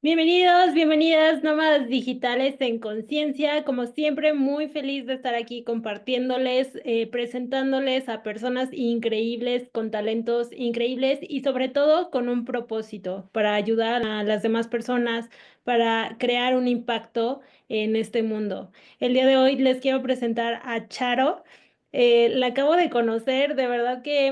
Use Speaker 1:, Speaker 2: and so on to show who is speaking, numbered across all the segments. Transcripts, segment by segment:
Speaker 1: Bienvenidos, bienvenidas, nómadas digitales en conciencia. Como siempre, muy feliz de estar aquí compartiéndoles, presentándoles a personas increíbles, con talentos increíbles y sobre todo con un propósito para ayudar a las demás personas, para crear un impacto en este mundo. El día de hoy les quiero presentar a Charo. La acabo de conocer, de verdad que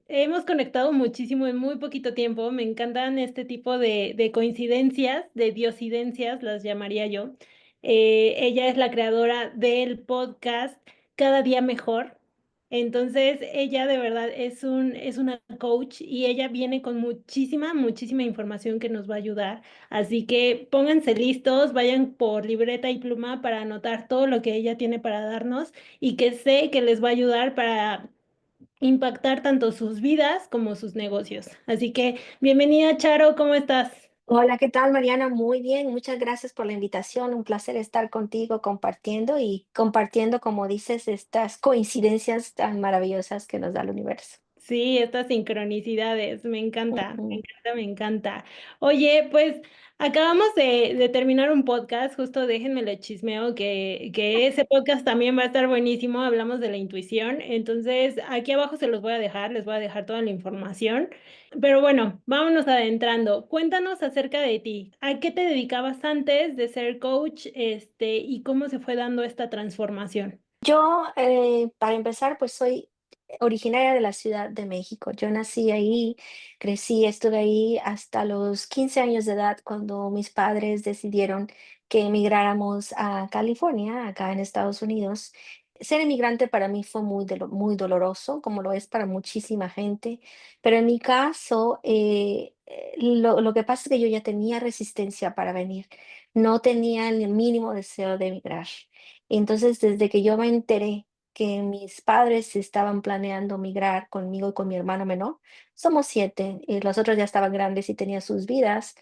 Speaker 1: hemos conectado muchísimo en muy poquito tiempo. Me encantan este tipo de coincidencias, de diosidencias, las llamaría yo. Ella es la creadora del podcast Cada Día Mejor. Entonces, ella de verdad es una coach y ella viene con muchísima información que nos va a ayudar. Así que pónganse listos, vayan por libreta y pluma para anotar todo lo que ella tiene para darnos y que sé que les va a ayudar para impactar tanto sus vidas como sus negocios. Así que bienvenida, Charo, ¿cómo estás?
Speaker 2: Hola, ¿qué tal, Mariana? Muy bien, muchas gracias por la invitación. Un placer estar contigo compartiendo, como dices, estas coincidencias tan maravillosas que nos da el universo.
Speaker 1: Sí, estas sincronicidades, me encanta, me
Speaker 2: Ujú.
Speaker 1: encanta, me encanta. Oye, pues acabamos de terminar un podcast, justo déjenme le chismeo que ese podcast también va a estar buenísimo, hablamos de la intuición, entonces aquí abajo se los voy a dejar, les voy a dejar toda la información, pero bueno, vámonos adentrando. Cuéntanos acerca de ti, ¿a qué te dedicabas antes de ser coach, y cómo se fue dando esta transformación?
Speaker 2: Yo, para empezar, pues soy originaria de la Ciudad de México. Yo nací ahí, crecí, estuve ahí hasta los 15 años de edad cuando mis padres decidieron que emigráramos a California, acá en Estados Unidos. Ser emigrante para mí fue muy doloroso, como lo es para muchísima gente, pero en mi caso, lo que pasa es que yo ya tenía resistencia para venir, no tenía el mínimo deseo de emigrar. Entonces, desde que yo me enteré que mis padres estaban planeando migrar conmigo y con mi hermano menor, somos 7, y los otros ya estaban grandes y tenían sus vidas,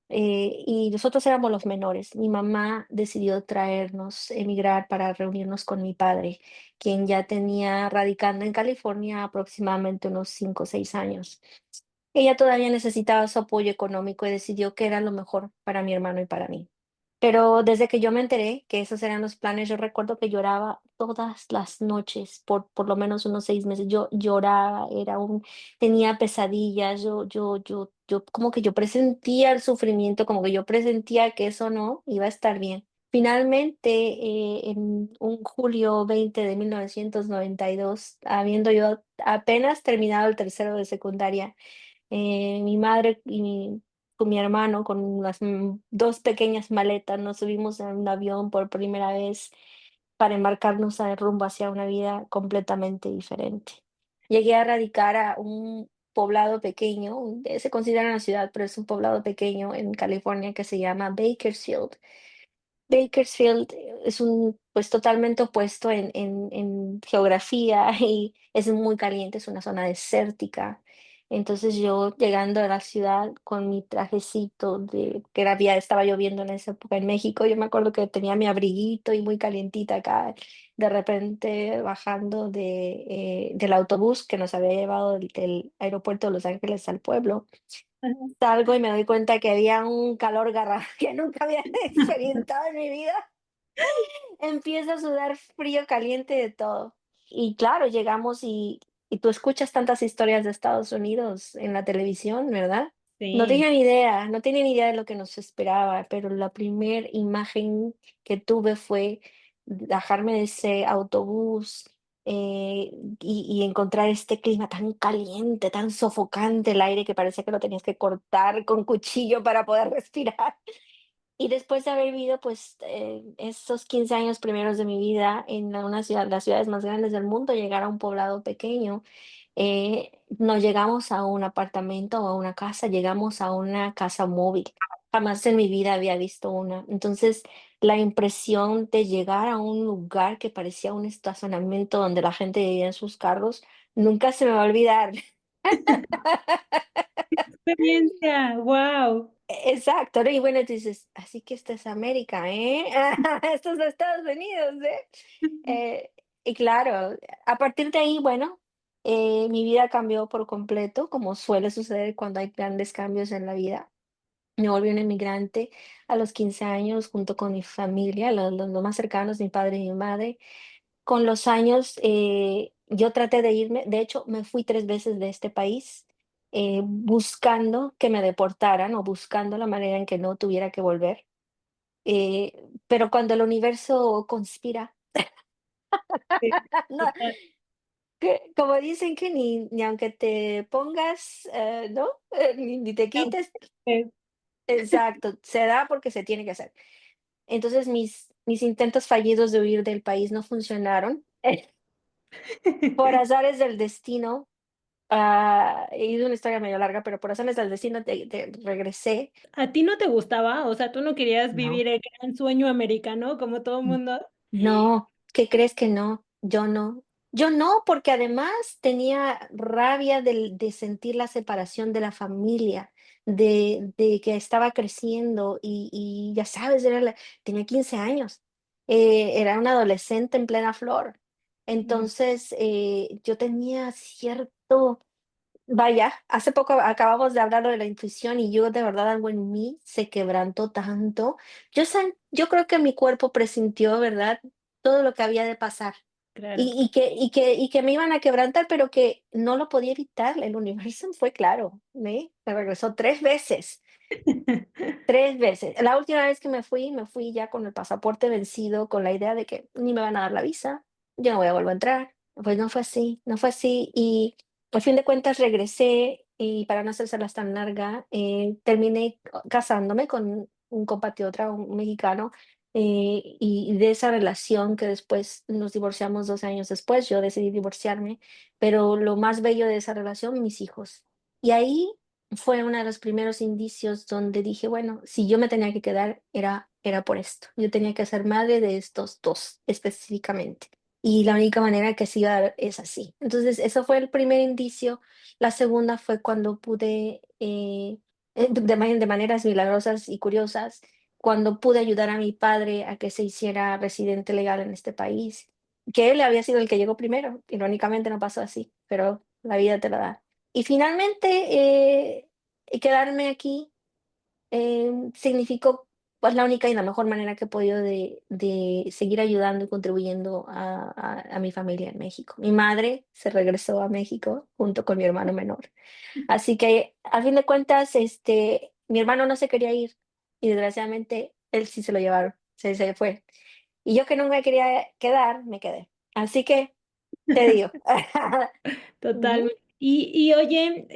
Speaker 2: y nosotros éramos los menores. Mi mamá decidió traernos, emigrar para reunirnos con mi padre, quien ya tenía radicando en California aproximadamente unos 5 o 6 años. Ella todavía necesitaba su apoyo económico y decidió que era lo mejor para mi hermano y para mí. Pero desde que yo me enteré que esos eran los planes, yo recuerdo que lloraba todas las noches por lo menos unos 6 meses. Yo lloraba, tenía pesadillas, yo como que yo presentía el sufrimiento, como que yo presentía que eso no iba a estar bien. Finalmente, en un julio 20 de 1992, habiendo yo apenas terminado el tercero de secundaria, mi madre con mi hermano, con las 2 pequeñas maletas, nos subimos en un avión por primera vez para embarcarnos a rumbo hacia una vida completamente diferente. Llegué a radicar a un poblado pequeño, se considera una ciudad, pero es un poblado pequeño en California que se llama Bakersfield. Bakersfield es pues, totalmente opuesto en geografía y es muy caliente, es una zona desértica. Entonces yo llegando a la ciudad con mi trajecito estaba lloviendo en esa época en México, yo me acuerdo que tenía mi abriguito y muy calientita acá, de repente bajando del autobús que nos había llevado del aeropuerto de Los Ángeles al pueblo. Salgo y me doy cuenta que había un calor garrafal que nunca había experimentado en mi vida. Empiezo a sudar frío, caliente, de todo. Y claro, llegamos y tú escuchas tantas historias de Estados Unidos en la televisión, ¿verdad? No
Speaker 1: Sí.
Speaker 2: tenía ni idea, no tenía ni idea de lo que nos esperaba, pero la primer imagen que tuve fue bajarme de ese autobús, y encontrar este clima tan caliente, tan sofocante, el aire que parecía que lo tenías que cortar con cuchillo para poder respirar. Y después de haber vivido, pues, esos 15 años primeros de mi vida en una ciudad, las ciudades más grandes del mundo, llegar a un poblado pequeño, no llegamos a un apartamento o a una casa, llegamos a una casa móvil. Jamás en mi vida había visto una. Entonces, la impresión de llegar a un lugar que parecía un estacionamiento donde la gente vivía en sus carros, nunca se me va a olvidar.
Speaker 1: Experiencia, wow.
Speaker 2: Exacto, ¿no? Y bueno, tú dices, así que esto es América, ¿eh? Esto es Estados Unidos, ¿eh? Y claro, a partir de ahí, bueno, mi vida cambió por completo, como suele suceder cuando hay grandes cambios en la vida. Me volví una inmigrante a los 15 años junto con mi familia, los más cercanos, mi padre y mi madre. Con los años, yo traté de irme, de hecho, me fui 3 veces de este país, buscando que me deportaran o buscando la manera en que no tuviera que volver. Pero cuando el universo conspira,
Speaker 1: Sí,
Speaker 2: no,
Speaker 1: total.
Speaker 2: que como dicen que ni aunque te pongas, ¿no? Ni te quites. Exacto, se da porque se tiene que hacer. Entonces, mis intentos fallidos de huir del país no funcionaron. Por azares del destino, es una historia medio larga, pero por razones del destino te regresé.
Speaker 1: ¿A ti no te gustaba? O sea, ¿tú no querías
Speaker 2: No.
Speaker 1: vivir el gran sueño americano como todo
Speaker 2: Mm.
Speaker 1: mundo?
Speaker 2: No, ¿qué crees que no? Yo no. Yo no, porque además tenía rabia de sentir la separación de la familia, de que estaba creciendo y ya sabes, tenía 15 años, era una adolescente en plena flor.
Speaker 1: Mm,
Speaker 2: Entonces, yo tenía cierto. Vaya, hace poco acabamos de hablar de la intuición y yo de verdad algo en mí se quebrantó tanto. Yo creo que mi cuerpo presintió, ¿verdad? Todo lo que había de pasar
Speaker 1: claro.
Speaker 2: y que me iban a quebrantar, pero que no lo podía evitar. El universo fue claro, me regresó 3 veces. 3 veces. La última vez que me fui ya con el pasaporte vencido, con la idea de que ni me van a dar la visa, yo no voy a volver a entrar. Pues no fue así, no fue así. Y al fin de cuentas regresé y para no hacérselas tan larga, terminé casándome con un compatriota, un mexicano, y de esa relación que después nos divorciamos 12 años después, yo decidí divorciarme, pero lo más bello de esa relación, mis hijos. Y ahí fue uno de los primeros indicios donde dije, bueno, si yo me tenía que quedar, era por esto. Yo tenía que ser madre de estos dos específicamente. Y la única manera que se iba a dar es así. Entonces, eso fue el primer indicio. La segunda fue cuando pude, de maneras milagrosas y curiosas, cuando pude ayudar a mi padre a que se hiciera residente legal en este país, que él había sido el que llegó primero. Irónicamente no pasó así, pero la vida te la da. Y finalmente, quedarme aquí, significó, pues, la única y la mejor manera que he podido de seguir ayudando y contribuyendo a mi familia en México. Mi madre se regresó a México junto con mi hermano menor. Así que, a fin de cuentas, mi hermano no se quería ir y desgraciadamente él sí se lo llevaron, se fue. Y yo que no me quería quedar, me quedé. Así que te digo. Ujú.
Speaker 1: Totalmente. Y oye,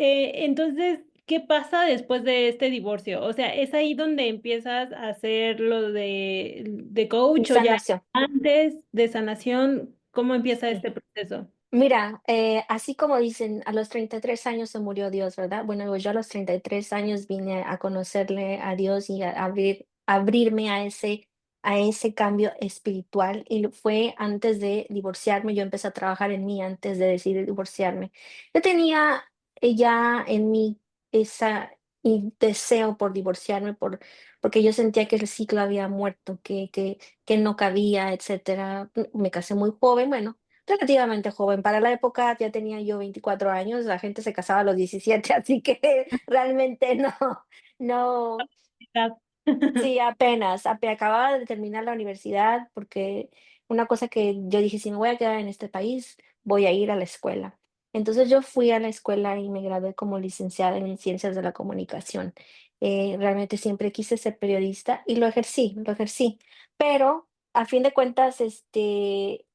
Speaker 1: entonces, ¿qué pasa después de este divorcio? O sea, ¿es ahí donde empiezas a hacer lo de
Speaker 2: Mi
Speaker 1: coach o ya
Speaker 2: sanación.
Speaker 1: antes de sanación? ¿Cómo empieza
Speaker 2: Sí.
Speaker 1: este proceso?
Speaker 2: Mira, así como dicen, a los 33 años se murió Dios, ¿verdad? Bueno, pues yo a los 33 años vine a conocerle a Dios y a abrirme a ese cambio espiritual. Y fue antes de divorciarme, yo empecé a trabajar en mí antes de decidir divorciarme. Yo tenía ya en mí esa deseo por divorciarme, porque yo sentía que el ciclo había muerto, que no cabía, etcétera. Me casé muy joven, bueno, relativamente joven. Para la época ya tenía yo 24 años, la gente se casaba a los 17, así que realmente no,
Speaker 1: Edad.
Speaker 2: sí, apenas, acababa de terminar la universidad, porque una cosa que yo dije, si me voy a quedar en este país, voy a ir a la escuela. Entonces yo fui a la escuela y me gradué como licenciada en Ciencias de la Comunicación. Realmente siempre quise ser periodista y lo ejercí. Pero a fin de cuentas,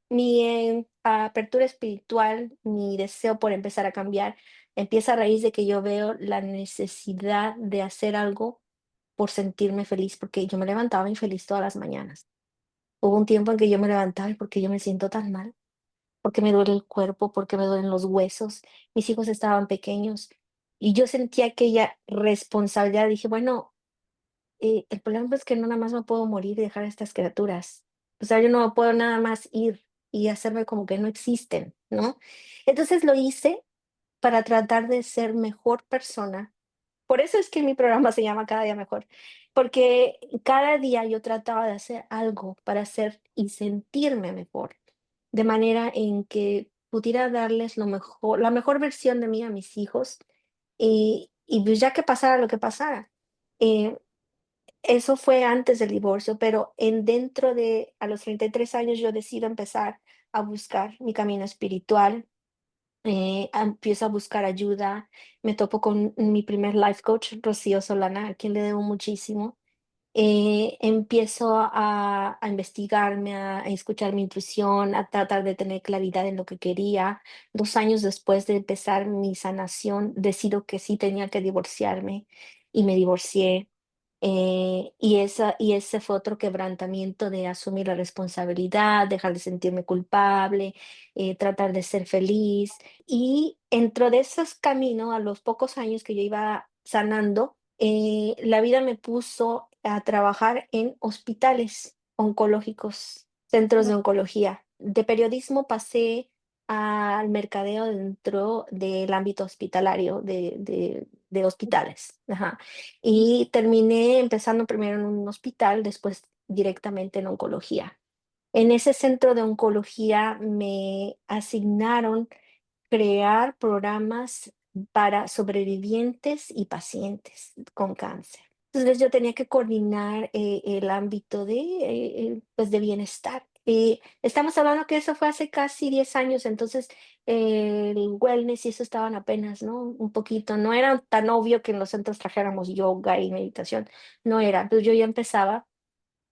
Speaker 2: mi apertura espiritual, mi deseo por empezar a cambiar, empieza a raíz de que yo veo la necesidad de hacer algo por sentirme feliz, porque yo me levantaba infeliz todas las mañanas. Hubo un tiempo en que yo me levantaba y porque yo me siento tan mal, porque me duele el cuerpo, porque me duelen los huesos. Mis hijos estaban pequeños y yo sentía aquella responsabilidad. Dije, bueno, el problema es que no nada más me puedo morir y dejar a estas criaturas. O sea, yo no puedo nada más ir y hacerme como que no existen, ¿no? Entonces lo hice para tratar de ser mejor persona. Por eso es que mi programa se llama Cada día mejor, porque cada día yo trataba de hacer algo para hacer y sentirme mejor, de manera en que pudiera darles lo mejor, la mejor versión de mí a mis hijos y pues ya que pasara lo que pasara. Eh, Eso fue antes del divorcio, pero dentro de, a los 33 años yo decido empezar a buscar mi camino espiritual, empiezo a buscar ayuda, me topo con mi primer life coach, Rocío Solana, a quien le debo muchísimo. Empiezo a investigarme, a escuchar mi intuición, a tratar de tener claridad en lo que quería. 2 años después de empezar mi sanación, decido que sí tenía que divorciarme y me divorcié. Y ese fue otro quebrantamiento de asumir la responsabilidad, dejar de sentirme culpable, tratar de ser feliz. Y dentro de esos caminos, a los pocos años que yo iba sanando, la vida me puso a trabajar en hospitales oncológicos, centros de oncología. De periodismo pasé al mercadeo dentro del ámbito hospitalario de hospitales. Ajá. Y terminé empezando primero en un hospital, después directamente en oncología. En ese centro de oncología me asignaron crear programas para sobrevivientes y pacientes con cáncer. Entonces yo tenía que coordinar el ámbito pues de bienestar. Estamos hablando que eso fue hace casi 10 años, entonces el wellness y eso estaban apenas, ¿no? Un poquito. No era tan obvio que en los centros trajéramos yoga y meditación, no era. Entonces yo ya empezaba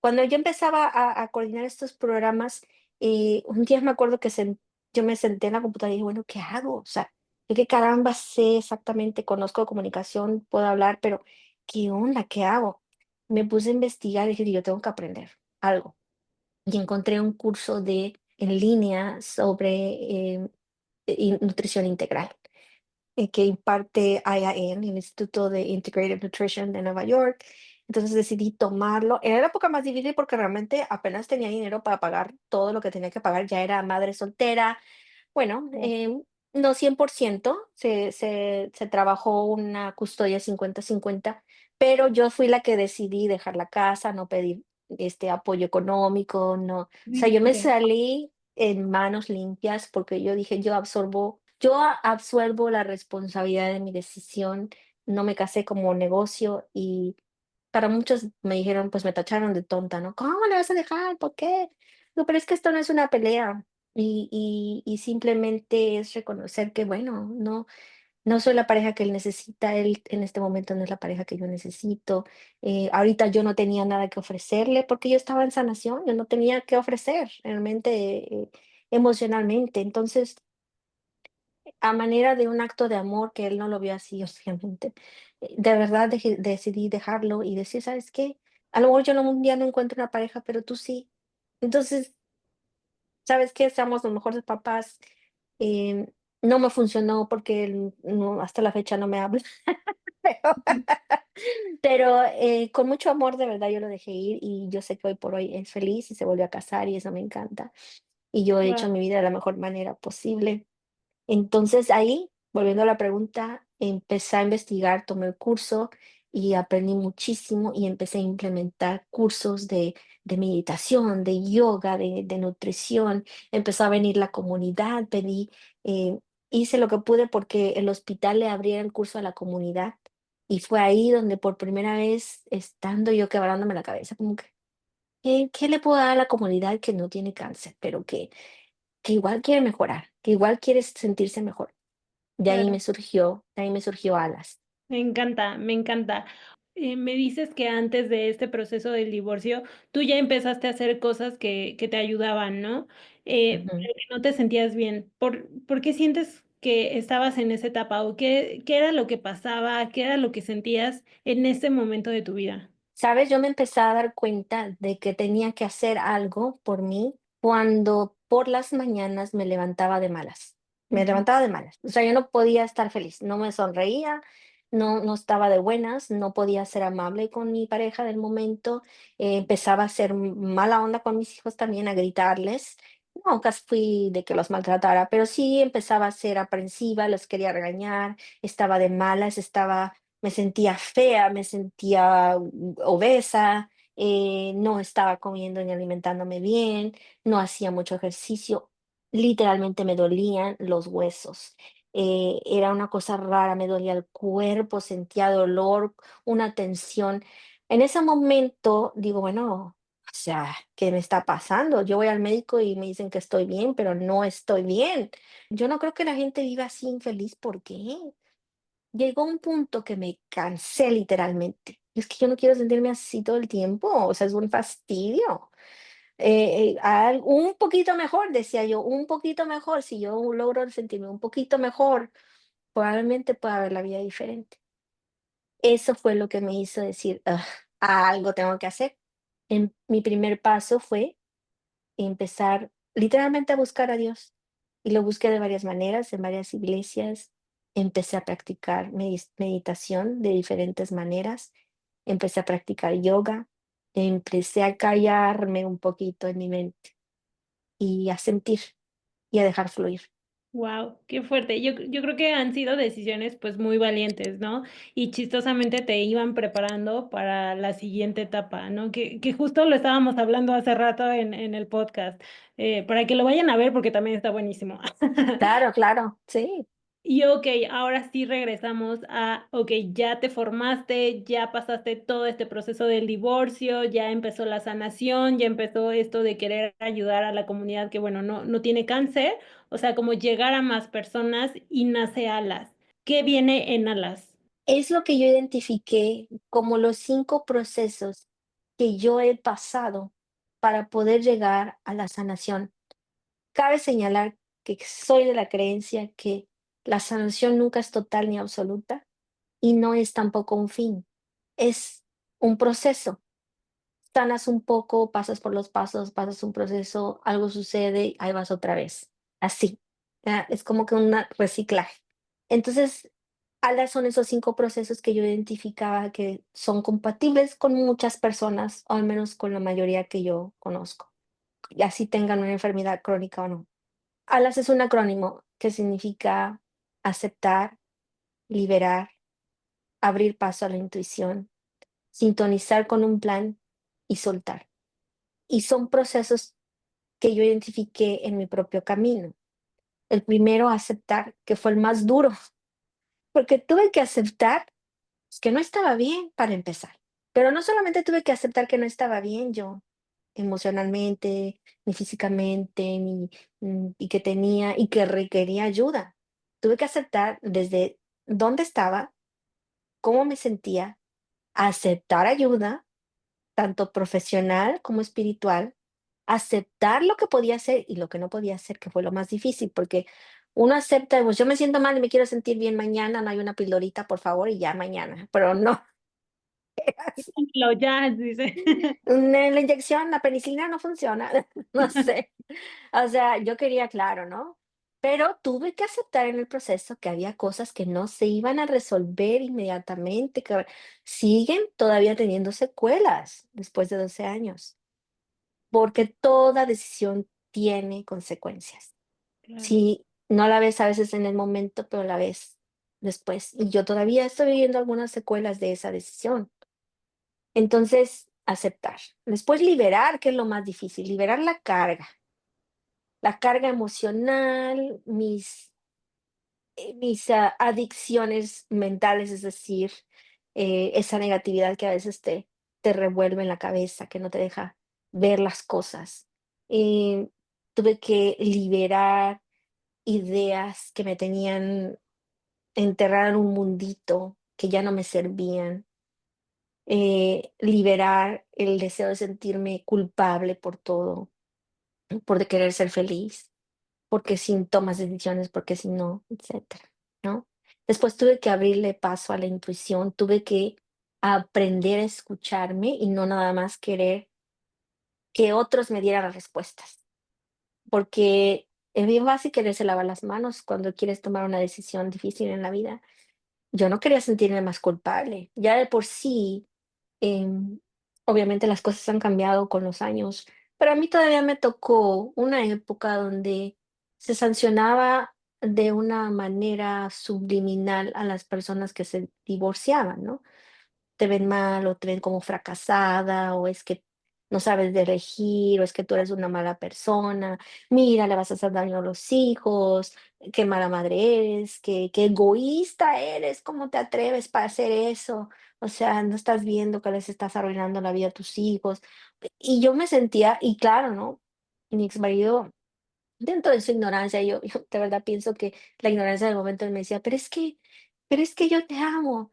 Speaker 2: cuando yo empezaba a coordinar estos programas, un día me acuerdo que yo me senté en la computadora y dije: "Bueno, ¿qué hago?". O sea, yo qué caramba sé exactamente, conozco comunicación, puedo hablar, pero ¿qué onda? ¿Qué hago? Me puse a investigar y dije: "Yo tengo que aprender algo". Y encontré un curso en línea sobre, nutrición integral que imparte IIN, el Instituto de Integrated Nutrition de Nueva York. Entonces decidí tomarlo. Era la época más difícil porque realmente apenas tenía dinero para pagar todo lo que tenía que pagar. Ya era madre soltera. Bueno, no 100%, se trabajó una custodia 50-50, pero yo fui la que decidí dejar la casa, no pedir apoyo económico, no. O sea, yo me
Speaker 1: Ok.
Speaker 2: salí en manos limpias porque yo dije, absuelvo la responsabilidad de mi decisión, no me casé como negocio y para muchos me dijeron, pues me tacharon de tonta, ¿no? ¿Cómo le vas a dejar? ¿Por qué? No, pero es que esto no es una pelea y simplemente es reconocer que, bueno, no soy la pareja que él necesita, él en este momento no es la pareja que yo necesito. Ahorita yo no tenía nada que ofrecerle porque yo estaba en sanación, yo no tenía que ofrecer realmente emocionalmente. Entonces, a manera de un acto de amor, que él no lo vio así, obviamente, de verdad decidí dejarlo y decir, ¿sabes qué? A lo mejor yo no, un día no encuentro una pareja, pero tú sí. Entonces, ¿sabes qué? Seamos los mejores papás. Em, no me funcionó porque él hasta la fecha no me habla, pero, con mucho amor de verdad yo lo dejé ir y yo sé que hoy por hoy es feliz y se volvió a casar y eso me encanta. Y yo he hecho
Speaker 1: Wow.
Speaker 2: mi vida de la mejor manera posible. Entonces ahí, volviendo a la pregunta, empecé a investigar, tomé el curso y aprendí muchísimo y empecé a implementar cursos de meditación, de yoga, de nutrición. Empezó a venir la comunidad, eh, hice lo que pude porque el hospital le abriera el curso a la comunidad y fue ahí donde por primera vez, estando yo quebrándome la cabeza, como que, ¿qué le puedo dar a la comunidad que no tiene cáncer, pero que igual quiere mejorar, que igual quiere sentirse mejor?
Speaker 1: Claro.
Speaker 2: De ahí me surgió Alas.
Speaker 1: Me encanta, me encanta. Me dices que antes de este proceso del divorcio, tú ya empezaste a hacer cosas que te ayudaban, ¿no?
Speaker 2: Ujú.
Speaker 1: Pero que no te sentías bien. ¿Por qué sientes que estabas en esa etapa? ¿O qué era lo que pasaba? ¿Qué era lo que sentías en ese momento de tu vida?
Speaker 2: ¿Sabes? Yo me empecé a dar cuenta de que tenía que hacer algo por mí cuando por las mañanas me levantaba de malas. Me
Speaker 1: Ujú.
Speaker 2: levantaba de malas. O sea, yo no podía estar feliz, no me sonreía, no estaba de buenas, no podía ser amable con mi pareja del momento. Empezaba a ser mala onda con mis hijos también, a gritarles. Nunca fui de que los maltratara, pero sí empezaba a ser aprensiva, los quería regañar, estaba de malas, me sentía fea, me sentía obesa, no estaba comiendo ni alimentándome bien, no hacía mucho ejercicio, literalmente me dolían los huesos. era una cosa rara, me dolía el cuerpo, sentía dolor, una tensión. En ese momento digo, bueno, o sea, ¿qué me está pasando? Yo voy al médico y me dicen que estoy bien, pero no estoy bien. Yo no creo que la gente viva así infeliz. ¿Por qué? Llegó un punto que me cansé literalmente. Es que yo no quiero sentirme así todo el tiempo, o sea, es un fastidio. Un poquito mejor, decía yo, un poquito mejor, si yo logro sentirme un poquito mejor, probablemente pueda ver la vida diferente. Eso fue lo que me hizo decir: "Ugh, algo tengo que hacer". Mi primer paso fue empezar literalmente a buscar a Dios, y lo busqué de varias maneras, en varias iglesias. Empecé a practicar meditación de diferentes maneras, empecé a practicar yoga, empecé a callarme un poquito en mi mente y a sentir y a dejar fluir.
Speaker 1: Wow, qué fuerte. Yo creo que han sido decisiones, pues, muy valientes, ¿no? Y chistosamente te iban preparando para la siguiente etapa, ¿no? Que justo lo estábamos hablando hace rato en el podcast, para que lo vayan a ver porque también está buenísimo.
Speaker 2: Claro, claro, sí.
Speaker 1: Y okey, ahora sí regresamos a, okey, ya te formaste, ya pasaste todo este proceso del divorcio, ya empezó la sanación, ya empezó esto de querer ayudar a la comunidad que, bueno, no tiene cáncer, o sea, como llegar a más personas y nace Alas. ¿Qué viene en Alas?
Speaker 2: Es lo que yo identifiqué como los 5 procesos que yo he pasado para poder llegar a la sanación. Cabe señalar que soy de la creencia que la sanación nunca es total ni absoluta y no es tampoco un fin, es un proceso. Sanas un poco, pasas por los pasos, pasas un proceso, algo sucede, ahí vas otra vez. Así. Es como que un reciclaje. Entonces, ALA son esos 5 procesos que yo identificaba que son compatibles con muchas personas, o al menos con la mayoría que yo conozco, y así tengan una enfermedad crónica o no. ALAS es un acrónimo que significa aceptar, liberar, abrir paso a la intuición, sintonizar con un plan y soltar. Y son procesos que yo identifiqué en mi propio camino. El primero, aceptar, que fue el más duro, porque tuve que aceptar que no estaba bien para empezar. Pero no solamente tuve que aceptar que no estaba bien yo, emocionalmente, ni físicamente, y que tenía y que requería ayuda. Tuve que aceptar desde dónde estaba, cómo me sentía, aceptar ayuda, tanto profesional como espiritual, aceptar lo que podía hacer y lo que no podía hacer, que fue lo más difícil, porque uno acepta, pues yo me siento mal y me quiero sentir bien mañana, no hay una pildorita, por favor, y ya mañana, pero no.
Speaker 1: Lo ya, dice.
Speaker 2: La inyección, la penicilina no funciona, no sé. O sea, yo quería, claro, ¿no? Pero tuve que aceptar en el proceso que había cosas que no se iban a resolver inmediatamente, que siguen todavía teniendo secuelas después de 12 años, porque toda decisión tiene consecuencias.
Speaker 1: Claro.
Speaker 2: Si no la ves a veces en el momento, pero la ves después. Y yo todavía estoy viviendo algunas secuelas de esa decisión. Entonces, aceptar. Después liberar, que es lo más difícil, liberar la carga emocional, mis adicciones mentales, es decir, esa negatividad que a veces te revuelve en la cabeza, que no te deja ver las cosas. Eh, Tuve que liberar ideas que me tenían enterrada en un mundito que ya no me servían. Liberar el deseo de sentirme culpable por todo, por de querer ser feliz, porque si tomas decisiones, porque si no, etcétera, ¿no? Después tuve que abrirle paso a la intuición, tuve que aprender a escucharme y no nada más querer que otros me dieran las respuestas, porque es bien fácil quererse lavar las manos cuando quieres tomar una decisión difícil en la vida. Yo no quería sentirme más culpable, ya de por sí. Em, Obviamente las cosas han cambiado con los años, pero a mí todavía me tocó una época donde se sancionaba de una manera subliminal a las personas que se divorciaban, ¿no? Te ven mal o te ven como fracasada o es que no sabes de elegir, o es que tú eres una mala persona, mira, le vas a hacer daño a los hijos, qué mala madre eres, qué egoísta eres, ¿cómo te atreves para hacer eso? O sea, no estás viendo que les estás arruinando la vida a tus hijos. Y yo me sentía, y claro, ¿no? Mi exmarido, dentro de su ignorancia, yo de verdad pienso que la ignorancia del momento él me decía, pero es que yo te amo.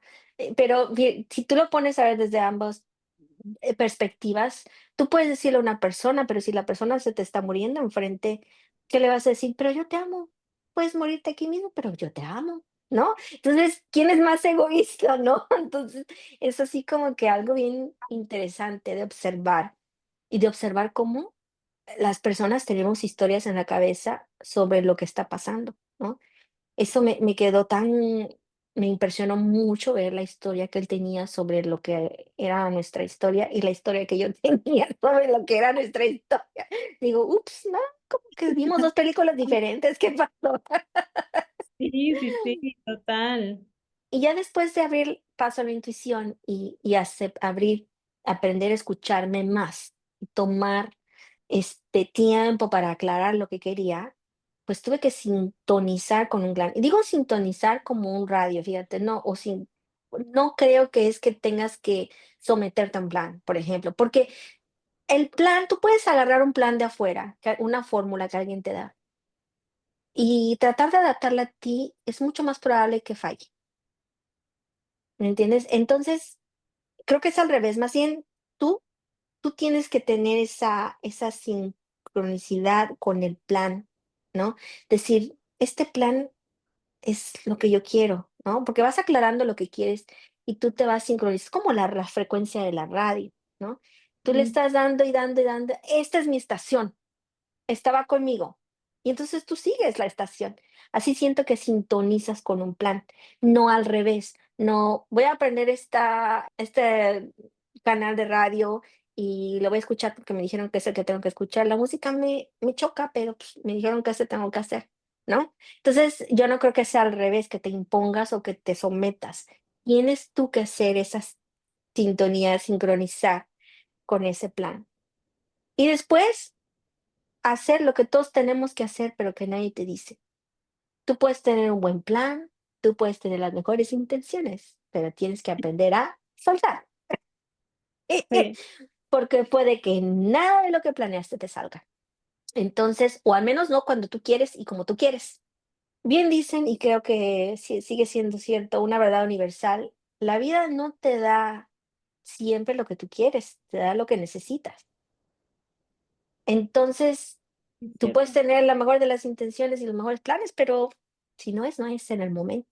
Speaker 2: Pero si tú lo pones a ver desde ambos perspectivas, tú puedes decirle a una persona, pero si la persona se te está muriendo enfrente, ¿qué le vas a decir? Pero yo te amo. Puedes morirte aquí mismo, pero yo te amo, ¿no? Entonces, ¿quién es más egoísta, no? Entonces, es así como que algo bien interesante de observar y de observar cómo las personas tenemos historias en la cabeza sobre lo que está pasando, ¿no? Eso me quedó tan me impresionó mucho ver la historia que él tenía sobre lo que era nuestra historia y la historia que yo tenía sobre lo que era nuestra historia. Digo: "Ups, ¿no? Como que vimos 2 películas diferentes, ¿qué pasó?".
Speaker 1: Sí, sí, sí, total.
Speaker 2: Y ya después de abrir paso a la intuición y aprender a escucharme más, y tomar, tiempo para aclarar lo que quería, pues tuve que sintonizar con un gran y digo sintonizar como un radio, fíjate, no creo que es que tengas que someterte a un plan, por ejemplo, porque el plan tú puedes agarrar un plan de afuera, una fórmula que alguien te da, y tratar de adaptarla a ti es mucho más probable que falle, ¿me entiendes? Entonces, creo que es al revés, más bien tú tú tienes que tener esa sincronicidad con el plan, ¿no? Decir, este plan es lo que yo quiero, ¿no? Porque vas aclarando lo que quieres y tú te vas sincronizando, es como la frecuencia de la radio, ¿no? Tú le
Speaker 1: Mm,
Speaker 2: estás dando y dando y dando, esta es mi estación, estaba conmigo. Y entonces tú sigues la estación. Así siento que sintonizas con un plan, no al revés. No, voy a aprender este canal de radio y lo voy a escuchar porque me dijeron que es el que tengo que escuchar. La música me choca, pero pues, me dijeron que ese tengo que hacer, ¿no? Entonces, yo no creo que sea al revés, que te impongas o que te sometas. Tienes tú que hacer esa sintonía, sincronizar con ese plan. Y después hacer lo que todos tenemos que hacer, pero que nadie te dice. Tú puedes tener un buen plan, tú puedes tener las mejores intenciones, pero tienes que aprender a soltar,
Speaker 1: sí,
Speaker 2: porque puede que nada de lo que planeaste te salga. Entonces, o al menos no cuando tú quieres y como tú quieres. Bien dicen, y creo que sigue siendo cierto, una verdad universal, la vida no te da siempre lo que tú quieres, te da lo que necesitas. Entonces,
Speaker 1: es
Speaker 2: tú puedes
Speaker 1: cierto.
Speaker 2: tener la mejor de las intenciones y los mejores planes, pero si no es, no es en el momento.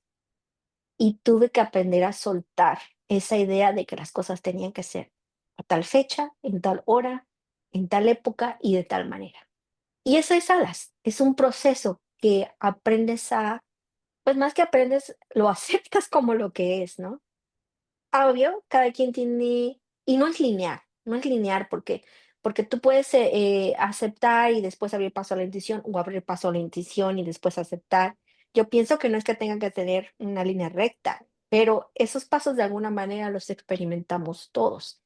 Speaker 2: Y tuve que aprender a soltar esa idea de que las cosas tenían que ser a tal fecha, en tal hora, en tal época y de tal manera. Y eso es alas, es un proceso que aprendes pues más que aprendes, lo aceptas como lo que es, ¿no? Obvio, cada quien tiene y no es lineal porque tú puedes, aceptar y después abrir paso a la intuición, o abrir paso a la intuición y después aceptar. Yo pienso que no es que tengan que tener una línea recta, pero esos pasos de alguna manera los experimentamos todos.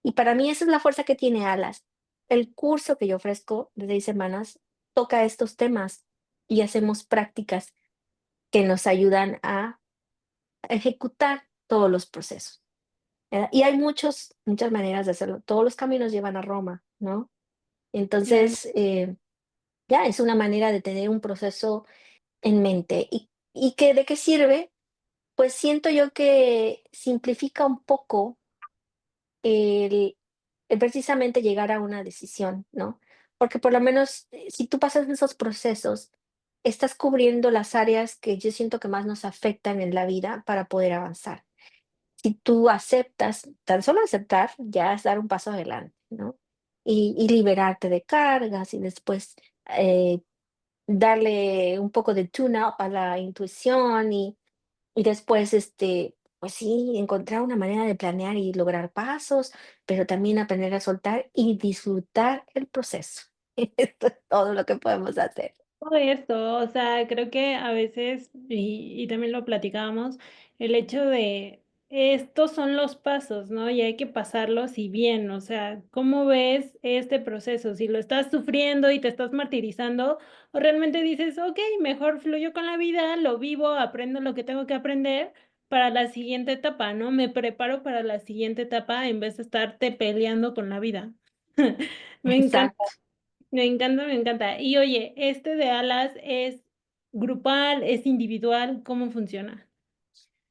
Speaker 2: Y para mí esa es la fuerza que tiene Alas. El curso que yo ofrezco de 6 semanas toca estos temas y hacemos prácticas que nos ayudan a ejecutar todos los procesos. Y hay muchas maneras de hacerlo. Todos los caminos llevan a Roma, ¿no?
Speaker 1: Claro.
Speaker 2: Entonces, ya es una manera de tener un proceso en mente. ¿Y que de qué sirve? Pues siento yo que simplifica un poco el, el precisamente llegar a una decisión, ¿no? Porque por lo menos si tú pasas esos procesos, estás cubriendo las áreas que yo siento que más nos afectan en la vida para poder avanzar. Si tú aceptas, tan solo aceptar ya es dar un paso adelante, ¿no? Y liberarte de cargas y después darle un poco de tune up a la intuición y después, pues sí, encontrar una manera de planear y lograr pasos, pero también aprender a soltar y disfrutar el proceso. Esto es todo lo que podemos hacer.
Speaker 1: Todo esto, o sea, creo que a veces, y también lo platicábamos, el hecho de, estos son los pasos, ¿no? Y hay que pasarlos y bien, o sea, ¿cómo ves este proceso? Si lo estás sufriendo y te estás martirizando, o realmente dices, ok, mejor fluyo con la vida, lo vivo, aprendo lo que tengo que aprender para la siguiente etapa, ¿no? Me preparo para la siguiente etapa en vez de estarte peleando con la vida. Me encanta,
Speaker 2: Exacto.
Speaker 1: me encanta, me encanta. Y oye, ¿este de alas es grupal, es individual? ¿Cómo funciona?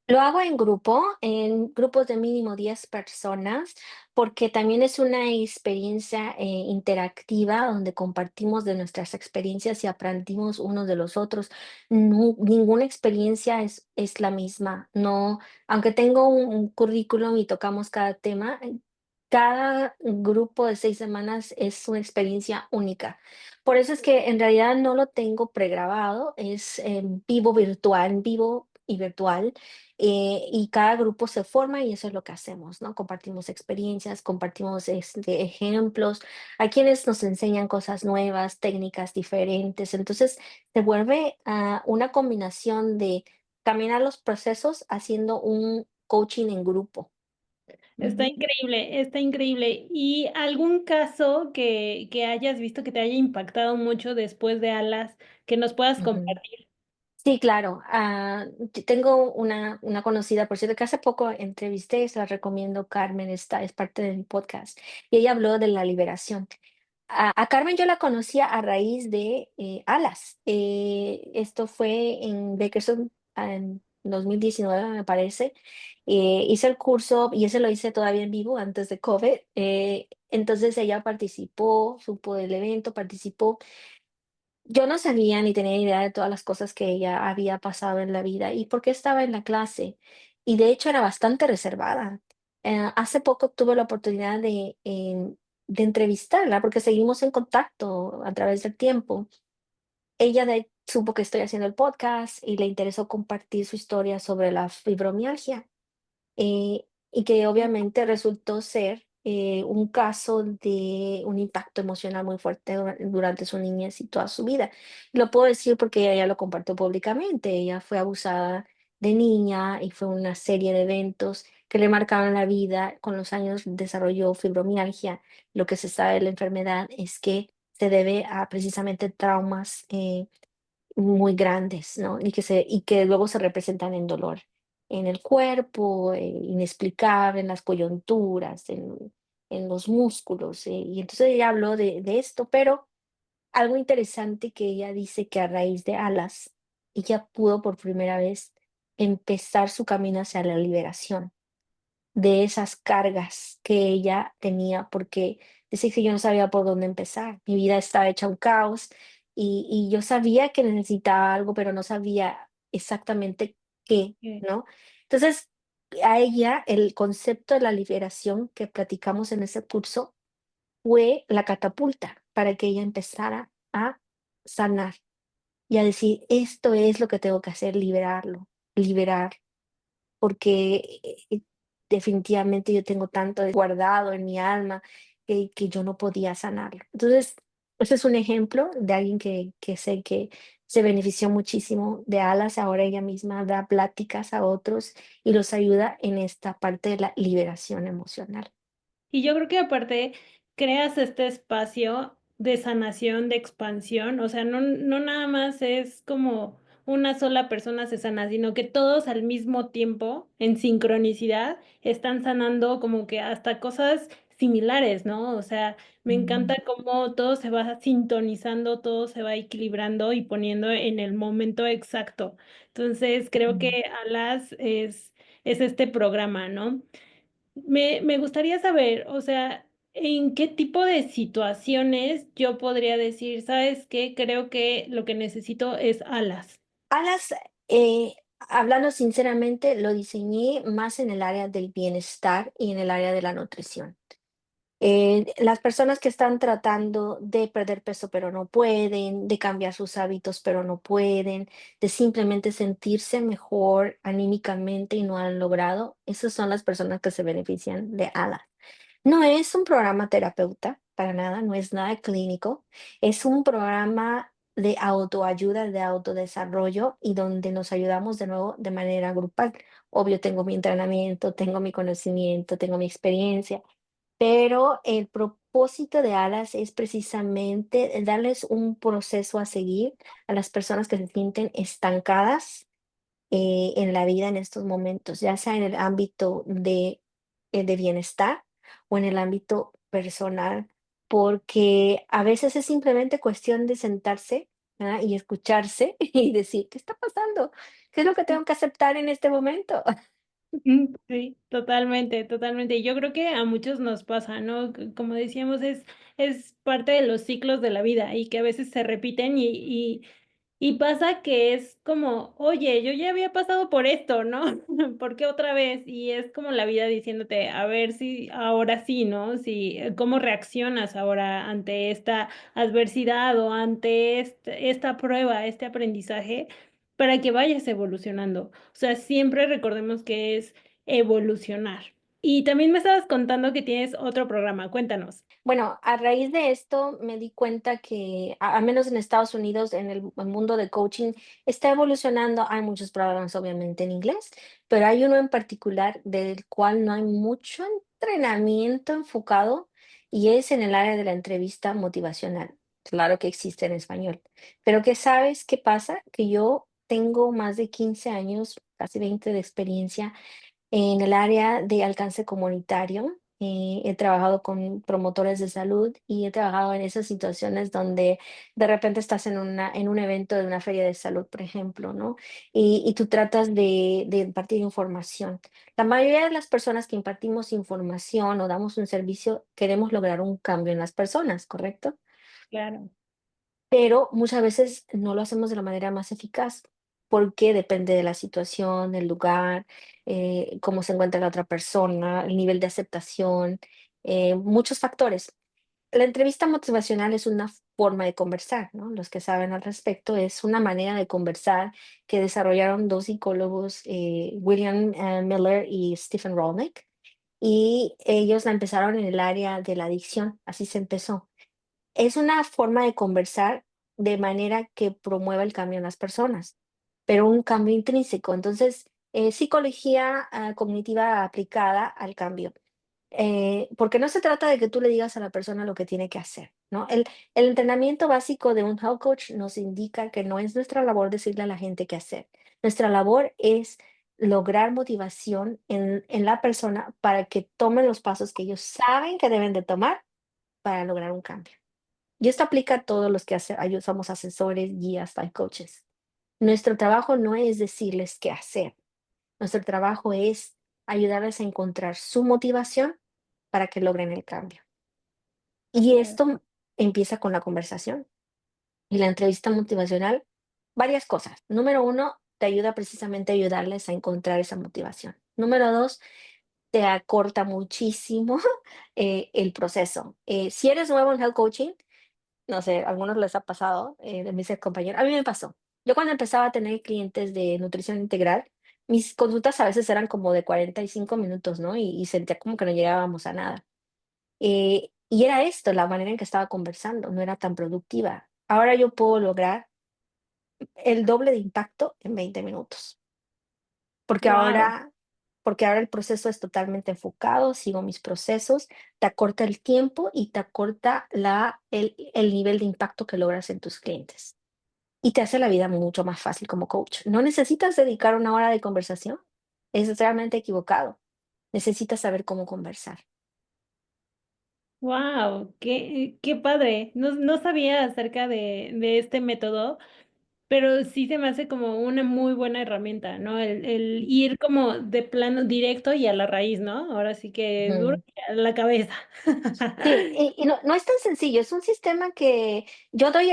Speaker 2: Lo hago en grupo, en grupos de mínimo 10 personas, porque también es una experiencia interactiva donde compartimos de nuestras experiencias y aprendimos unos de los otros. Ninguna experiencia es la misma. No, aunque tengo un currículum y tocamos cada tema, cada grupo de 6 semanas es una experiencia única. Por eso es que en realidad no lo tengo pregrabado, es en vivo virtual, en vivo y virtual, y cada grupo se forma y eso es lo que hacemos, ¿no? Compartimos experiencias, compartimos ejemplos, hay quienes nos enseñan cosas nuevas, técnicas diferentes, entonces se vuelve una combinación de caminar los procesos haciendo un coaching en grupo.
Speaker 1: Está
Speaker 2: Ujú,
Speaker 1: increíble, está increíble. ¿Y algún caso que hayas visto que te haya impactado mucho después de Alas que nos puedas
Speaker 2: ujú.
Speaker 1: compartir?
Speaker 2: Sí, claro. Tengo una conocida, por cierto, que hace poco entrevisté, se la recomiendo, Carmen, es parte de mi podcast, y ella habló de la liberación. A Carmen yo la conocía a raíz de Alas. Esto fue en Bakersfield en 2019, me parece. Hice el curso y ese lo hice todavía en vivo antes de COVID. Entonces ella participó, supo del evento, participó. Yo no sabía ni tenía idea de todas las cosas que ella había pasado en la vida y por qué estaba en la clase. Y de hecho era bastante reservada. Hace poco tuve la oportunidad de entrevistarla porque seguimos en contacto a través del tiempo. Supo que estoy haciendo el podcast y le interesó compartir su historia sobre la fibromialgia, y que obviamente resultó ser un caso de un impacto emocional muy fuerte durante su niñez y toda su vida. Lo puedo decir porque ella ya lo compartió públicamente. Ella fue abusada de niña y fue una serie de eventos que le marcaron la vida. Con los años desarrolló fibromialgia. Lo que se sabe de la enfermedad es que se debe a precisamente traumas muy grandes, ¿no? Y que luego se representan en dolor en el cuerpo, inexplicable, en las coyunturas, en los músculos, y entonces ella habló de esto, pero algo interesante que ella dice que a raíz de Alas, ella pudo por primera vez empezar su camino hacia la liberación de esas cargas que ella tenía, porque dice que yo no sabía por dónde empezar. Mi vida estaba hecha un caos y yo sabía que necesitaba algo, pero no sabía exactamente qué, ¿no? Entonces, a ella el concepto de la liberación que platicamos en ese curso fue la catapulta para que ella empezara a sanar y a decir, esto es lo que tengo que hacer, liberarlo, liberar porque definitivamente yo tengo tanto guardado en mi alma que yo no podía sanarlo. Entonces, ese es un ejemplo de alguien que sé que se benefició muchísimo de Alas. Ahora ella misma da pláticas a otros y los ayuda en esta parte de la liberación emocional.
Speaker 1: Y yo creo que aparte creas este espacio de sanación, de expansión, o sea, no nada más es como una sola persona se sana, sino que todos al mismo tiempo, en sincronicidad, están sanando como que hasta cosas similares, ¿no? O sea, me encanta
Speaker 2: Mm,
Speaker 1: cómo todo se va sintonizando, todo se va equilibrando y poniendo en el momento exacto. Entonces, creo
Speaker 2: mm.
Speaker 1: que Alas es este programa, ¿no? Me gustaría saber, o sea, ¿en qué tipo de situaciones yo podría decir, sabes qué? Creo que lo que necesito es alas.
Speaker 2: Alas, hablando sinceramente, lo diseñé más en el área del bienestar y en el área de la nutrición. Las personas que están tratando de perder peso, pero no pueden, de cambiar sus hábitos, pero no pueden, de simplemente sentirse mejor anímicamente y no han logrado, esas son las personas que se benefician de ALA. No es un programa terapeuta, para nada, no es nada clínico, es un programa de autoayuda, de autodesarrollo y donde nos ayudamos de nuevo de manera grupal. Obvio, tengo mi entrenamiento, tengo mi conocimiento, tengo mi experiencia, pero el propósito de Alas es precisamente darles un proceso a seguir a las personas que se sienten estancadas en la vida en estos momentos, ya sea en el ámbito de bienestar o en el ámbito personal, porque a veces es simplemente cuestión de sentarse, ¿verdad? Y escucharse y decir, ¿qué está pasando? ¿Qué es lo que tengo que aceptar en este momento?
Speaker 1: Sí, totalmente, totalmente. Y yo creo que a muchos nos pasa, ¿no? Como decíamos, es parte de los ciclos de la vida y que a veces se repiten y pasa que es como, oye, yo ya había pasado por esto, ¿no? ¿Por qué otra vez? Y es como la vida diciéndote, a ver si ahora sí, ¿no? Si, ¿cómo reaccionas ahora ante esta adversidad o ante esta prueba, este aprendizaje, para que vayas evolucionando? O sea, siempre recordemos que es evolucionar. Y también me estabas contando que tienes otro programa, cuéntanos.
Speaker 2: Bueno, a raíz de esto me di cuenta que, al menos en Estados Unidos, en el mundo de coaching, está evolucionando. Hay muchos programas, obviamente, en inglés, pero hay uno en particular del cual no hay mucho entrenamiento enfocado y es en el área de la entrevista motivacional. Claro que existe en español, pero ¿qué sabes qué pasa? Que yo tengo más de 15 años, casi 20 de experiencia en el área de alcance comunitario. He trabajado con promotores de salud y he trabajado en esas situaciones donde de repente estás en un evento de una feria de salud, por ejemplo, ¿no? Y tú tratas de impartir información. La mayoría de las personas que impartimos información o damos un servicio queremos lograr un cambio en las personas, ¿correcto?
Speaker 1: Claro,
Speaker 2: Pero muchas veces no lo hacemos de la manera más eficaz, porque depende de la situación, el lugar, cómo se encuentra la otra persona, el nivel de aceptación, muchos factores. La entrevista motivacional es una forma de conversar, ¿no? Los que saben al respecto, es una manera de conversar que desarrollaron dos psicólogos, William Miller y Stephen Rollnick, y ellos la empezaron en el área de la adicción, así se empezó. Es una forma de conversar de manera que promueva el cambio en las personas, pero un cambio intrínseco. Entonces, psicología cognitiva aplicada al cambio. Porque no se trata de que tú le digas a la persona lo que tiene que hacer, ¿no? El entrenamiento básico de un health coach nos indica que no es nuestra labor decirle a la gente qué hacer. Nuestra labor es lograr motivación en la persona para que tomen los pasos que ellos saben que deben de tomar para lograr un cambio. Y esto aplica a todos los que somos asesores, guías, life coaches. Nuestro trabajo no es decirles qué hacer. Nuestro trabajo es ayudarles a encontrar su motivación para que logren el cambio. Y
Speaker 1: claro.
Speaker 2: esto empieza con la conversación y la entrevista motivacional. Varias cosas. Número uno, te ayuda precisamente a ayudarles a encontrar esa motivación. Número dos, te acorta muchísimo el proceso. Si eres nuevo en health coaching, no sé, a algunos les ha pasado, de mis compañeros. A mí me pasó. Yo cuando empezaba a tener clientes de nutrición integral, mis consultas a veces eran como de 45 minutos, ¿no? Y sentía como que no llegábamos a nada. Y era esto, la manera en que estaba conversando, no era tan productiva. Ahora yo puedo lograr el doble de impacto en 20 minutos, porque
Speaker 1: Wow.
Speaker 2: ahora, porque ahora el proceso es totalmente enfocado, sigo mis procesos, te acorta el tiempo y te acorta el nivel de impacto que logras en tus clientes. Y te hace la vida mucho más fácil como coach. No necesitas dedicar una hora de conversación. Es realmente equivocado. Necesitas saber cómo conversar.
Speaker 1: Wow, qué padre. No sabía acerca de este método, pero sí se me hace como una muy buena herramienta, ¿no? El ir como de plano directo y a la raíz, ¿no? Ahora sí que duro
Speaker 2: Ujú.
Speaker 1: y a la cabeza.
Speaker 2: Sí, y no es tan sencillo, es un sistema que yo doy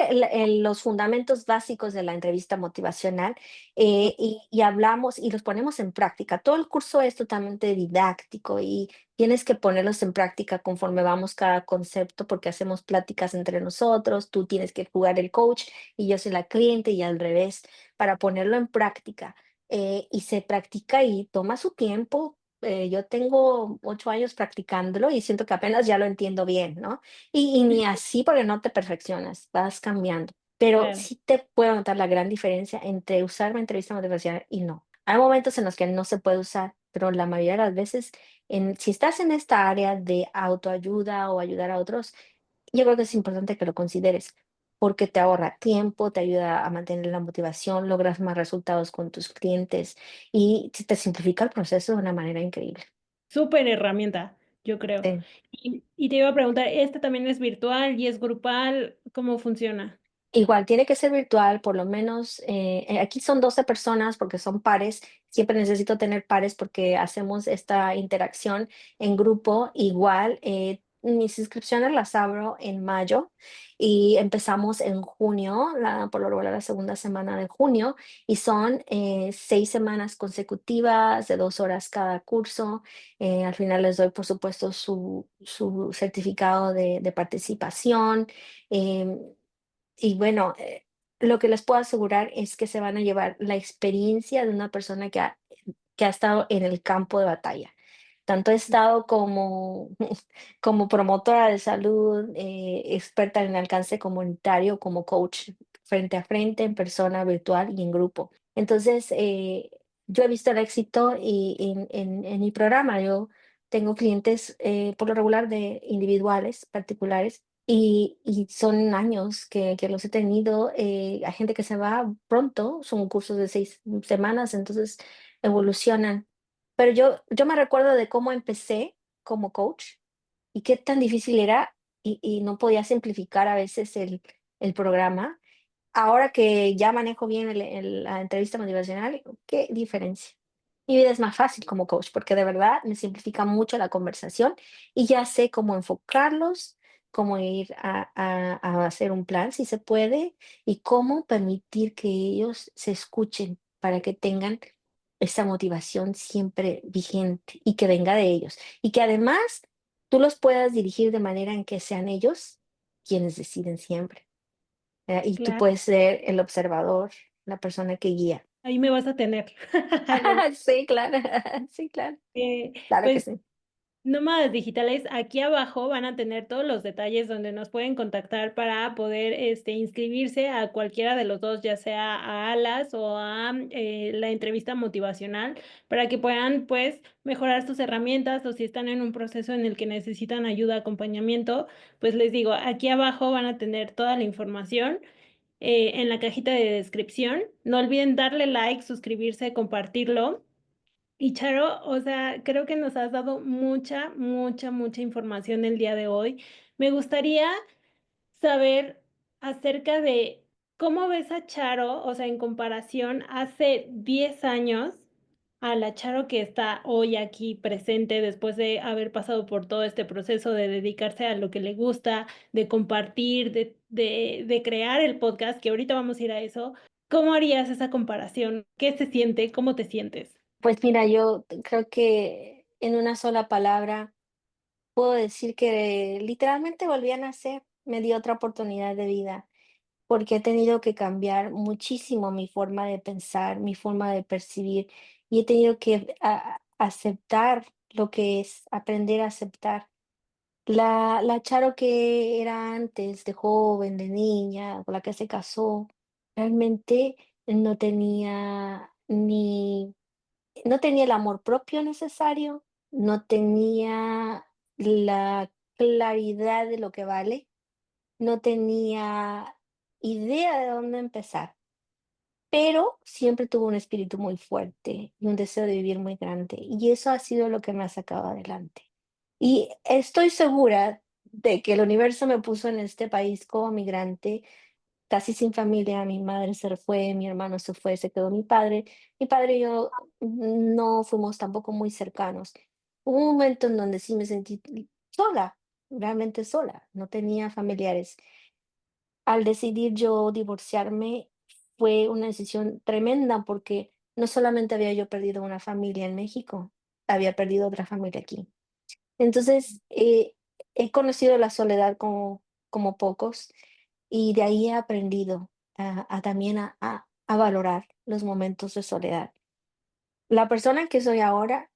Speaker 2: los fundamentos básicos de la entrevista motivacional, y hablamos y los ponemos en práctica. Todo el curso es totalmente didáctico y tienes que ponerlos en práctica conforme vamos cada concepto, porque hacemos pláticas entre nosotros, tú tienes que jugar el coach y yo soy la cliente y al revés, para ponerlo en práctica. Y se practica y toma su tiempo. Yo tengo 8 años practicándolo y siento que apenas ya lo entiendo bien, ¿no? Y ni así, porque no te perfeccionas, vas cambiando. pero
Speaker 1: Claro.
Speaker 2: sí te puedo notar la gran diferencia entre usar una entrevista motivacional y no. Hay momentos en los que no se puede usar, pero la mayoría de las veces, si estás en esta área de autoayuda o ayudar a otros, yo creo que es importante que lo consideres, porque te ahorra tiempo, te ayuda a mantener la motivación, logras más resultados con tus clientes y te simplifica el proceso de una manera increíble.
Speaker 1: Súper herramienta, yo creo.
Speaker 2: Sí.
Speaker 1: Y te iba a preguntar, ¿este también es virtual y es grupal? ¿Cómo funciona?
Speaker 2: Igual tiene que ser virtual, por lo menos, aquí son 12 personas porque son pares. Siempre necesito tener pares porque hacemos esta interacción en grupo. Igual, mis inscripciones las abro en mayo y empezamos en junio, por lo regular la segunda semana de junio, y son 6 semanas consecutivas de 2 horas cada curso. Al final les doy, por supuesto, su certificado de participación. em, y bueno, lo que les puedo asegurar es que se van a llevar la experiencia de una persona que ha estado en el campo de batalla. Tanto he estado como, como promotora de salud, experta en alcance comunitario, como coach frente a frente, en persona, virtual y en grupo. Entonces, yo he visto el éxito en mi programa. Yo tengo clientes por lo regular de individuales, particulares, y son años que los he tenido. Hay gente que se va pronto, son cursos de 6 semanas, entonces evolucionan. Pero yo me recuerdo de cómo empecé como coach y qué tan difícil era y no podía simplificar a veces el programa. Ahora que ya manejo bien la entrevista motivacional, qué diferencia. Mi vida es más fácil como coach porque de verdad me simplifica mucho la conversación y ya sé cómo enfocarlos, cómo ir a hacer un plan si se puede y cómo permitir que ellos se escuchen para que tengan esa motivación siempre vigente y que venga de ellos. Y que además tú los puedas dirigir de manera en que sean ellos quienes deciden siempre. Y tú
Speaker 1: Claro,
Speaker 2: puedes ser el observador, la persona que guía.
Speaker 1: ahí me vas a tener. Luego.
Speaker 2: Sí, claro, sí, claro,
Speaker 1: Eh,
Speaker 2: claro que
Speaker 1: pues
Speaker 2: sí.
Speaker 1: Nómadas digitales, aquí abajo van a tener todos los detalles donde nos pueden contactar para poder inscribirse a cualquiera de los dos, ya sea a Alas o a la entrevista motivacional, para que puedan pues mejorar sus herramientas o si están en un proceso en el que necesitan ayuda, acompañamiento, pues les digo, aquí abajo van a tener toda la información en la cajita de descripción. No olviden darle like, suscribirse, compartirlo. Y Charo, o sea, creo que nos has dado mucha, mucha, mucha información el día de hoy. Me gustaría saber acerca de cómo ves a Charo, o sea, en comparación hace 10 años a la Charo que está hoy aquí presente después de haber pasado por todo este proceso de dedicarse a lo que le gusta, de compartir, de crear el podcast, que ahorita vamos a ir a eso. ¿Cómo harías esa comparación? ¿Qué se siente? ¿Cómo te sientes?
Speaker 2: Pues mira, yo creo que en una sola palabra puedo decir que literalmente volví a nacer, me dio otra oportunidad de vida, porque he tenido que cambiar muchísimo mi forma de pensar, mi forma de percibir, y he tenido que aceptar lo que es, aprender a aceptar. La Charo que era antes, de joven, de niña, con la que se casó, realmente no tenía no tenía el amor propio necesario, no tenía la claridad de lo que vale, no tenía idea de dónde empezar, pero siempre tuvo un espíritu muy fuerte y un deseo de vivir muy grande, y eso ha sido lo que me ha sacado adelante. Y estoy segura de que el universo me puso en este país como migrante, casi sin familia. Mi madre se fue, mi hermano se fue, se quedó mi padre. Mi padre y yo no fuimos tampoco muy cercanos. Hubo un momento en donde sí me sentí sola, realmente sola, no tenía familiares. Al decidir yo divorciarme, fue una decisión tremenda porque no solamente había yo perdido una familia en México, había perdido otra familia aquí. Entonces, he conocido la soledad como pocos y de ahí he aprendido también a valorar los momentos de soledad. La persona que soy ahora,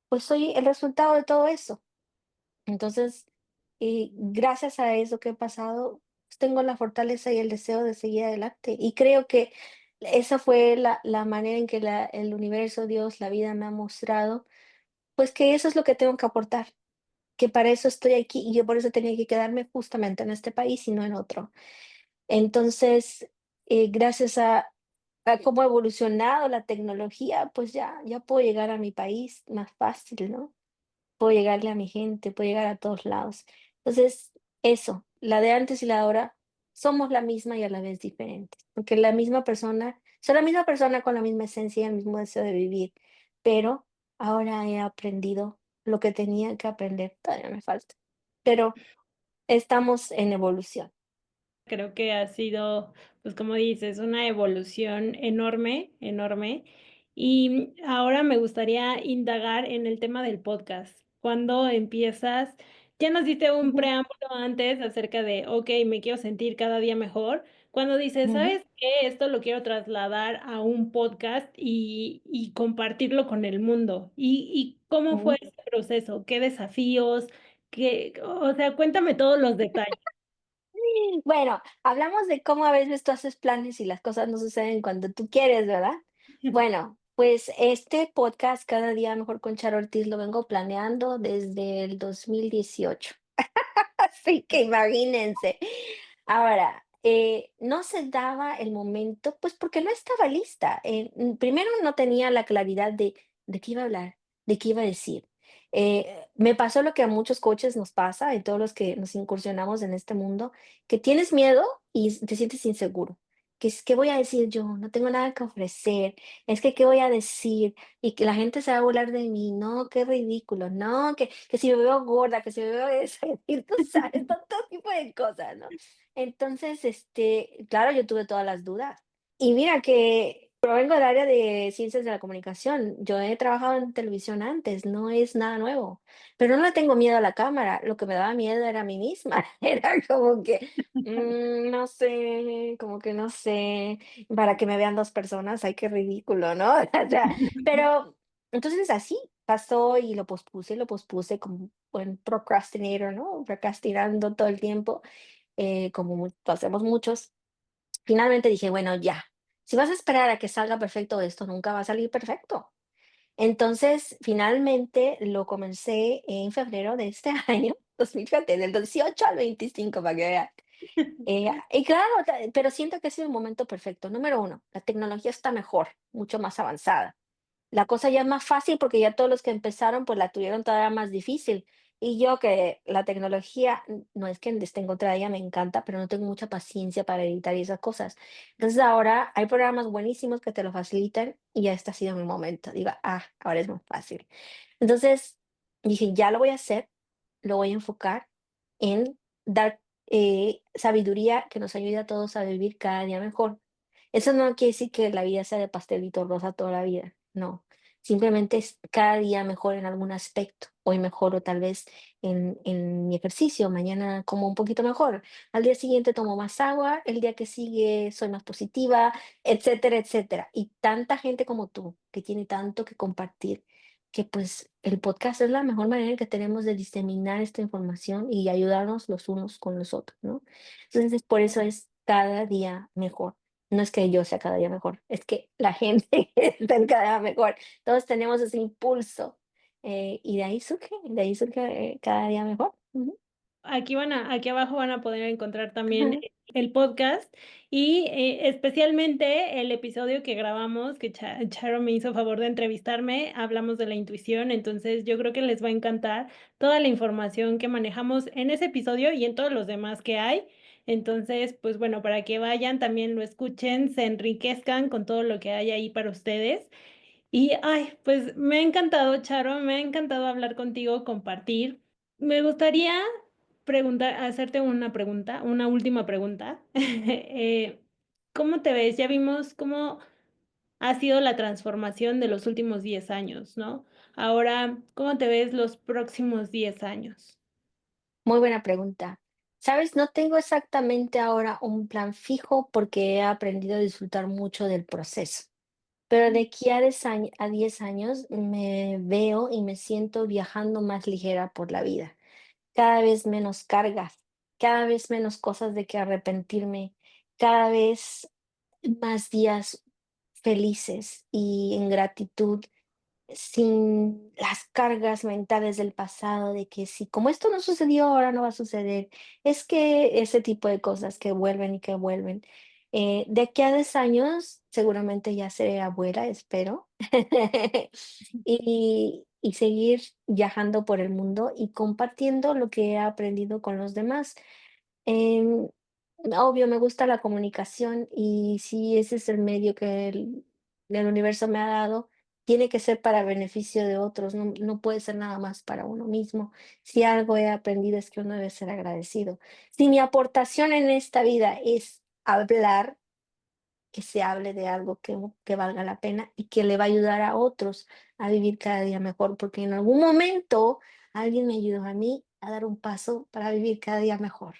Speaker 2: pues soy el resultado de todo eso. Entonces, gracias a eso que he pasado, pues tengo la fortaleza y el deseo de seguir adelante. Y creo que esa fue la manera en que el universo, Dios, la vida me ha mostrado, pues que eso es lo que tengo que aportar, que para eso estoy aquí y yo por eso tenía que quedarme justamente en este país y no en otro. Entonces, gracias a cómo ha evolucionado la tecnología, pues ya puedo llegar a mi país más fácil, ¿no? Puedo llegarle a mi gente, puedo llegar a todos lados. Entonces, eso, la de antes y la de ahora, somos la misma y a la vez diferentes, porque la misma persona, soy la misma persona con la misma esencia y el mismo deseo de vivir, pero ahora he aprendido lo que tenía que aprender, todavía me falta, pero estamos en evolución.
Speaker 1: Creo que ha sido, pues como dices, una evolución enorme, enorme. Y ahora me gustaría indagar en el tema del podcast. Cuando empiezas, ya nos diste un
Speaker 2: Ujú,
Speaker 1: preámbulo antes acerca de, ok, me quiero sentir cada día mejor. Cuando dices,
Speaker 2: ujú,
Speaker 1: ¿sabes qué? Esto lo quiero trasladar a un podcast y compartirlo con el mundo. ¿Y cómo fue
Speaker 2: ujú.
Speaker 1: ese proceso? ¿Qué desafíos? O sea, cuéntame todos los detalles.
Speaker 2: Bueno, hablamos de cómo a veces tú haces planes y las cosas no suceden cuando tú quieres, ¿verdad? Bueno, pues este podcast Cada día mejor con Charo Ortiz lo vengo planeando desde el 2018. Así que imagínense. Ahora, no se daba el momento, pues porque no estaba lista. Primero no tenía la claridad de qué iba a hablar, de qué iba a decir. Me pasó lo que a muchos coaches nos pasa y todos los que nos incursionamos en este mundo, que tienes miedo y te sientes inseguro. ¿Qué voy a decir yo? No tengo nada que ofrecer. Es que, ¿qué voy a decir? Y que la gente se va a burlar de mí. No, qué ridículo. No, que si me veo gorda, que si me veo esa, y tú sabes, todo tipo de cosas, ¿no? Entonces, claro, yo tuve todas las dudas. Y mira que provengo del área de ciencias de la comunicación. Yo he trabajado en televisión antes, no es nada nuevo. Pero no le tengo miedo a la cámara. Lo que me daba miedo era a mí misma. Era como que, no sé, como que no sé, para que me vean 2 personas, ay, qué ridículo, ¿no? O sea, pero entonces así pasó y lo pospuse como buen procrastinator, ¿no? Procrastinando todo el tiempo, como lo hacemos muchos. Finalmente dije, bueno, ya, si vas a esperar a que salga perfecto esto, nunca va a salir perfecto. Entonces, finalmente lo comencé en febrero de este año, 2000, fíjate, del 18 al 25 para que veas. Y claro, pero siento que ha sido un momento perfecto. Número uno, la tecnología está mejor, mucho más avanzada. La cosa ya es más fácil porque ya todos los que empezaron, pues la tuvieron todavía más difícil. Y yo que la tecnología, no es que esté en contra de ella, me encanta, pero no tengo mucha paciencia para editar y esas cosas. Entonces ahora hay programas buenísimos que te lo facilitan y ya este ha sido mi momento. Digo, ahora es más fácil. Entonces dije, ya lo voy a hacer, lo voy a enfocar en dar sabiduría que nos ayude a todos a vivir cada día mejor. Eso no quiere decir que la vida sea de pastelito rosa toda la vida, no. Simplemente es cada día mejor en algún aspecto. Hoy mejoro tal vez en mi ejercicio, mañana como un poquito mejor, al día siguiente tomo más agua, el día que sigue soy más positiva, etcétera, etcétera. Y tanta gente como tú que tiene tanto que compartir, que pues el podcast es la mejor manera en que tenemos de diseminar esta información y ayudarnos los unos con los otros, ¿no? Entonces, por eso es cada día mejor. No es que yo sea cada día mejor, es que la gente está cada día mejor. Todos tenemos ese impulso, y de ahí surge, cada día mejor. Ujú.
Speaker 1: Aquí abajo van a poder encontrar también
Speaker 2: Ujú.
Speaker 1: el podcast y especialmente el episodio que grabamos, que Charo me hizo favor de entrevistarme, hablamos de la intuición, entonces yo creo que les va a encantar toda la información que manejamos en ese episodio y en todos los demás que hay. Entonces, pues bueno, para que vayan, también lo escuchen, se enriquezcan con todo lo que hay ahí para ustedes. Y ay, pues me ha encantado, Charo, me ha encantado hablar contigo, compartir. Me gustaría hacerte una pregunta, una última pregunta. ¿Cómo te ves? Ya vimos cómo ha sido la transformación de los últimos 10 años, ¿no? Ahora, ¿cómo te ves los próximos 10 años?
Speaker 2: Muy buena pregunta. Sabes, no tengo exactamente ahora un plan fijo porque he aprendido a disfrutar mucho del proceso. Pero de aquí a 10 años me veo y me siento viajando más ligera por la vida, cada vez menos cargas. cada vez menos cosas de que arrepentirme, cada vez más días felices y en gratitud, sin las cargas mentales del pasado de que si como esto no sucedió, ahora no va a suceder. Es que ese tipo de cosas que vuelven y que vuelven. De aquí a 10 años, seguramente ya seré abuela, espero. Y seguir viajando por el mundo y compartiendo lo que he aprendido con los demás. Em, Obvio, me gusta la comunicación y si ese es el medio que el universo me ha dado, tiene que ser para beneficio de otros, no puede ser nada más para uno mismo. Si algo he aprendido es que uno debe ser agradecido. Si mi aportación en esta vida es hablar, que se hable de algo que valga la pena y que le va a ayudar a otros a vivir cada día mejor, porque en algún momento alguien me ayudó a mí a dar un paso para vivir cada día mejor.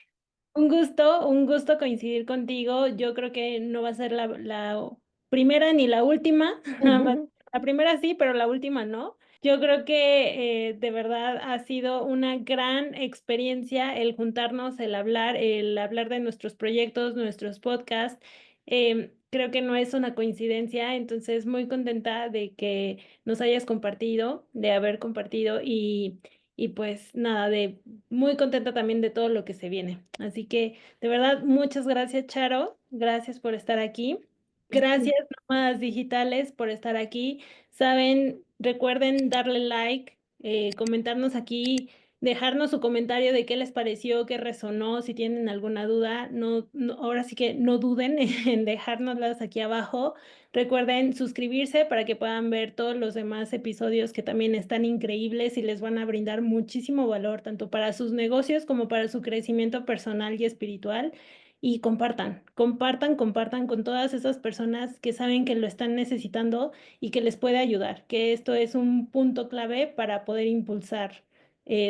Speaker 1: Un gusto coincidir contigo. Yo creo que no va a ser la primera ni la última. Más- La primera sí, pero la última no. Yo creo que de verdad ha sido una gran experiencia el juntarnos, el hablar de nuestros proyectos, nuestros podcasts. Creo que no es una coincidencia, entonces muy contenta de que nos hayas compartido, de haber compartido y pues nada, de muy contenta también de todo lo que se viene. Así que de verdad, muchas gracias, Charo. Gracias por estar aquí. Gracias, Nómadas Digitales, por estar aquí. Saben, recuerden darle like, comentarnos aquí, dejarnos su comentario de qué les pareció, qué resonó, si tienen alguna duda. Ahora sí que no duden en dejárnoslas aquí abajo. Recuerden suscribirse para que puedan ver todos los demás episodios que también están increíbles y les van a brindar muchísimo valor, tanto para sus negocios como para su crecimiento personal y espiritual. Y compartan, compartan, compartan con todas esas personas que saben que lo están necesitando y que les puede ayudar, que esto es un punto clave para poder impulsar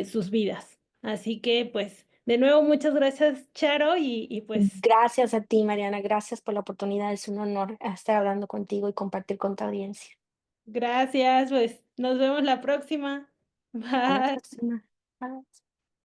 Speaker 1: sus vidas. Así que, pues, de nuevo, muchas gracias, Charo, y pues
Speaker 2: Gracias a ti, Mariana. Gracias por la oportunidad. Es un honor estar hablando contigo y compartir con tu audiencia.
Speaker 1: gracias, pues nos vemos la próxima.
Speaker 2: A la
Speaker 1: Bye.
Speaker 2: próxima. Bye.